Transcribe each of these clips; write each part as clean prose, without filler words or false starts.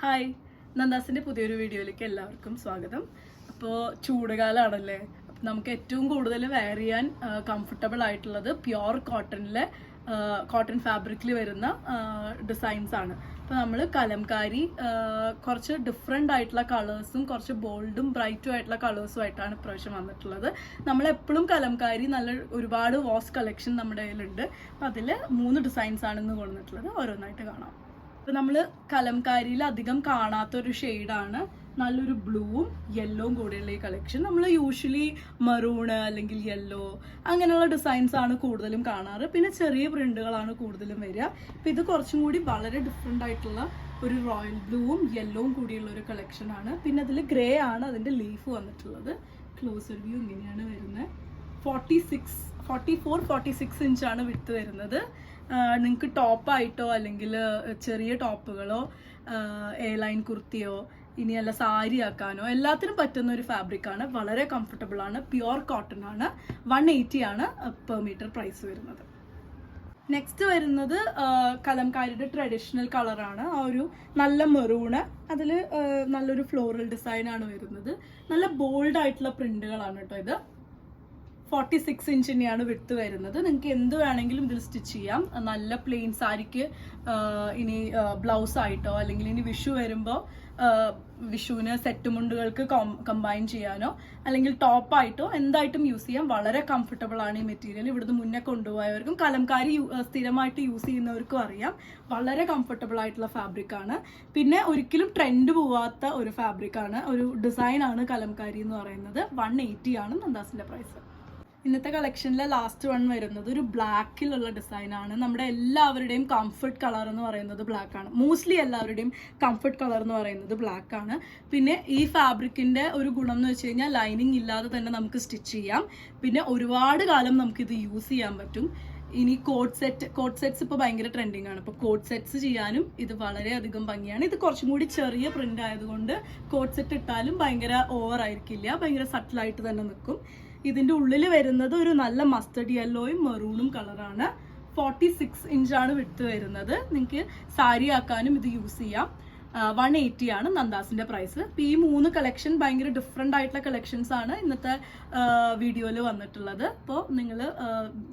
Hi, നന്ദാസിൻ്റെ പുതിയൊരു വീഡിയോയിലേക്ക് എല്ലാവർക്കും സ്വാഗതം. അപ്പോൾ ചൂടുകാലമാണല്ലേ, നമുക്ക് ഏറ്റവും കൂടുതൽ വെയർ ചെയ്യാൻ കംഫർട്ടബിൾ ആയിട്ടുള്ളത് പ്യുവർ കോട്ടൺ ഫാബ്രിക്കിൽ വരുന്ന ഡിസൈൻസ് ആണ്. അപ്പോൾ നമ്മൾ കലംകാരി കുറച്ച് ഡിഫറെൻ്റ് ആയിട്ടുള്ള കളേഴ്സും കുറച്ച് ബോൾഡും ബ്രൈറ്റും ആയിട്ടുള്ള കളേഴ്സും ആയിട്ടാണ് ഇപ്രാവശ്യം വന്നിട്ടുള്ളത്. നമ്മളെപ്പോഴും കലംകാരി ഒരുപാട് വാസ് കളക്ഷൻ നമ്മുടെ കയ്യിലുണ്ട്. അപ്പോൾ അതിൽ 3 ഡിസൈൻസ് ആണ് ഇന്ന് കൊണ്ടുവന്നിട്ടുള്ളത്. ഓരോന്നായിട്ട് കാണാം. അപ്പോൾ നമ്മൾ കലംകാരിയിൽ അധികം കാണാത്തൊരു ഷെയ്ഡാണ് നല്ലൊരു ബ്ലൂവും യെല്ലോവും കൂടെയുള്ള ഈ കളക്ഷൻ. നമ്മൾ യൂഷ്വലി മറൂണ് അല്ലെങ്കിൽ യെല്ലോ അങ്ങനെയുള്ള ഡിസൈൻസ് ആണ് കൂടുതലും കാണാറ്. പിന്നെ ചെറിയ പ്രിന്റുകളാണ് കൂടുതലും വരിക. അപ്പോൾ ഇത് കുറച്ചും കൂടി വളരെ ഡിഫറെൻ്റ് ആയിട്ടുള്ള ഒരു റോയൽ ബ്ലൂവും യെല്ലോവും കൂടിയുള്ള ഒരു കളക്ഷനാണ്. പിന്നെ അതിൽ ഗ്രേ ആണ് അതിൻ്റെ ലീഫ് വന്നിട്ടുള്ളത്. ക്ലോസർ വ്യൂ ഇങ്ങനെയാണ് വരുന്നത്. 44-46 ഇഞ്ചാണ് വിട്ട് വരുന്നത്. നിങ്ങൾക്ക് ടോപ്പായിട്ടോ അല്ലെങ്കിൽ ചെറിയ ടോപ്പുകളോ എ ലൈൻ കുർത്തിയോ ഇനിയല്ല സാരി ആക്കാനോ എല്ലാത്തിനും പറ്റുന്ന ഒരു ഫാബ്രിക്കാണ്. വളരെ കംഫർട്ടബിൾ ആണ്. പ്യുവർ കോട്ടൺ ആണ്. 180 ആണ് പെർ മീറ്റർ പ്രൈസ് വരുന്നത്. നെക്സ്റ്റ് വരുന്നത് കലംകാരിയുടെ ട്രഡീഷണൽ കളറാണ്. ആ ഒരു നല്ല മെറൂണ്, അതിൽ നല്ലൊരു ഫ്ലോറൽ ഡിസൈനാണ് വരുന്നത്. നല്ല ബോൾഡ് ആയിട്ടുള്ള പ്രിന്റുകളാണ് കേട്ടോ ഇത്. 46 ഇഞ്ചിനെയാണ് വിട്ട് വരുന്നത്. നിങ്ങൾക്ക് എന്ത് വേണമെങ്കിലും ഇതിൽ സ്റ്റിച്ച് ചെയ്യാം. നല്ല പ്ലെയിൻ സാരിക്ക് ഇനി ബ്ലൗസ് ആയിട്ടോ അല്ലെങ്കിൽ ഇനി വിഷു വരുമ്പോൾ വിഷുവിന് സെറ്റ് മുണ്ടുകൾക്ക് കമ്പൈൻ ചെയ്യാനോ അല്ലെങ്കിൽ ടോപ്പായിട്ടോ എന്തായിട്ടും യൂസ് ചെയ്യാം. വളരെ കംഫർട്ടബിൾ ആണ് ഈ മെറ്റീരിയൽ. ഇവിടുന്ന് മുന്നേ കൊണ്ടുപോയവർക്കും കലംകാരി സ്ഥിരമായിട്ട് യൂസ് ചെയ്യുന്നവർക്കും അറിയാം. വളരെ കംഫർട്ടബിൾ ആയിട്ടുള്ള ഫാബ്രിക്കാണ്. പിന്നെ ഒരിക്കലും ട്രെൻഡ് പോവാത്ത ഒരു ഫാബ്രിക്കാണ്, ഒരു ഡിസൈനാണ് കലംകാരി എന്ന് പറയുന്നത്. 180 ആണ് നന്ദാസിൻ്റെ പ്രൈസ്. ഇന്നത്തെ കളക്ഷനിലെ ലാസ്റ്റ് വൺ വരുന്നത് ഒരു ബ്ലാക്കിലുള്ള ഡിസൈനാണ്. നമ്മുടെ എല്ലാവരുടെയും കംഫർട്ട് കളർ എന്ന് പറയുന്നത് ബ്ലാക്ക് ആണ്. മോസ്റ്റ്ലി എല്ലാവരുടെയും കംഫർട്ട് കളർ എന്ന് പറയുന്നത് ബ്ലാക്ക് ആണ്. പിന്നെ ഈ ഫാബ്രിക്കിന്റെ ഒരു ഗുണം എന്ന് വെച്ച് കഴിഞ്ഞാൽ ലൈനിങ് ഇല്ലാതെ തന്നെ നമുക്ക് സ്റ്റിച്ച് ചെയ്യാം. പിന്നെ ഒരുപാട് കാലം നമുക്കിത് യൂസ് ചെയ്യാൻ പറ്റും. ഇനി കോട്ട് സെറ്റ്സ് ഇപ്പോൾ ഭയങ്കര ട്രെൻഡിങ് ആണ്. അപ്പോൾ കോട്ട് സെറ്റ്സ് ചെയ്യാനും ഇത് വളരെയധികം ഭംഗിയാണ്. ഇത് കുറച്ചും കൂടി ചെറിയ പ്രിന്റ് ആയതുകൊണ്ട് കോട്ട് സെറ്റ് ഇട്ടാലും ഭയങ്കര ഓവർ ആയിരിക്കില്ല, ഭയങ്കര സട്ടിലായിട്ട് തന്നെ നിൽക്കും. ഇതിൻ്റെ ഉള്ളിൽ വരുന്നത് ഒരു നല്ല മസ്റ്റർഡ് യെല്ലോയും മെറൂണും കളറാണ്. 46 ഇഞ്ചാണ് വിട്ട് വരുന്നത്. നിങ്ങൾക്ക് സാരി ആക്കാനും ഇത് യൂസ് ചെയ്യാം. 180 ആണ് നന്ദാസിൻ്റെ പ്രൈസ്. അപ്പോൾ ഈ 3 കളക്ഷൻ ഭയങ്കര ഡിഫറെൻ്റ് ആയിട്ടുള്ള കളക്ഷൻസ് ആണ് ഇന്നത്തെ വീഡിയോയിൽ വന്നിട്ടുള്ളത്. അപ്പോൾ നിങ്ങൾ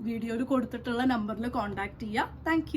വീഡിയോയിൽ കൊടുത്തിട്ടുള്ള നമ്പറിൽ കോൺടാക്ട് ചെയ്യുക. താങ്ക്